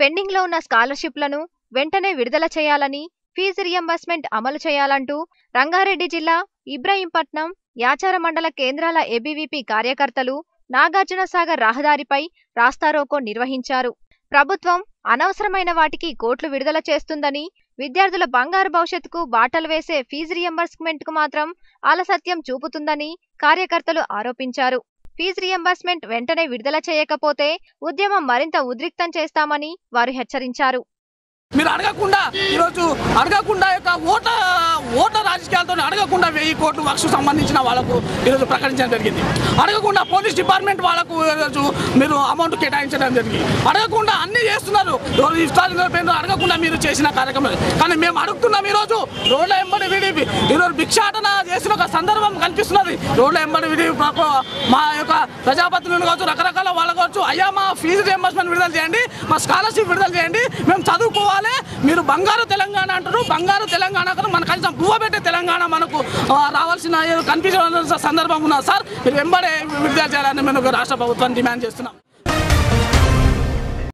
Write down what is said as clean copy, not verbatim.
Pending లో ఉన్న స్కాలర్షిప్లను వెంటనే విడుదల చేయాలని, ఫీజు రియంబర్స్మెంట్ అమలు చేయాలంటూ రంగారెడ్డి జిల్లా ఇబ్రహీంపట్నం, యాచార మండల కేంద్రాల ఏబీవీపీ కార్యకర్తలు నాగార్జునసాగర్ రహదారిపై రాస్తారోకో నిర్వహించారు. ప్రభుత్వం అనవసరమైన వాటికి కోట్లు విడుదల చేస్తుందని, విద్యార్థుల బంగారు భవిష్యత్తుకు బాటలు వేసే ఫీజు రియంబర్స్మెంట్ కు మాత్రం ఆలస్యం చూపుతుందని కార్యకర్తలు ఆరోపించారు. ఫీజు రియంబర్స్మెంట్ వెంటనే విడుదల చేయకపోతే ఉద్యమం మరింత ఉద్రిక్తం చేస్తామని వారు హెచ్చరించారు. మీరు అడగకుండా ఈరోజు ఓట రాజకీయాలతో అడగకుండా 1000 కోట్లు వర్క్స్ సంబంధించిన వాళ్ళకు ఈరోజు ప్రకటించడం జరిగింది. అడగకుండా పోలీస్ డిపార్ట్మెంట్ వాళ్ళకు ఈరోజు మీరు అమౌంట్ కేటాయించడం జరిగింది. అడగకుండా అన్ని చేస్తున్నారు. అడగకుండా మీరు చేసిన కార్యక్రమం. కానీ మేము అడుగుతున్నాం, ఈరోజు రోడ్ల ఎంబడి విడి ఈరోజు భిక్షాటన చేసిన ఒక సందర్భం కనిపిస్తున్నది. రోడ్ల ఎంబడి విడి మా యొక్క ప్రజాపతిని కావచ్చు, రకరకాల వాళ్ళు కావచ్చు, అయ్యా మా ఫీజు రియంబర్స్మెంట్ విడుదల చేయండి, మా స్కాలర్షిప్ విడుదల చేయండి, మేము చదువుకోవాలి. మీరు బంగారు తెలంగాణ అంటారు. బంగారు తెలంగాణ మన కనీసం పువ్వ పెట్టే తెలంగాణ మనకు రావాల్సిన కనిపించిన సందర్భం ఉన్నది సార్. మీరు వెంబడే విడుదల చేయాలని మేము రాష్ట్ర ప్రభుత్వాన్ని డిమాండ్ చేస్తున్నాం.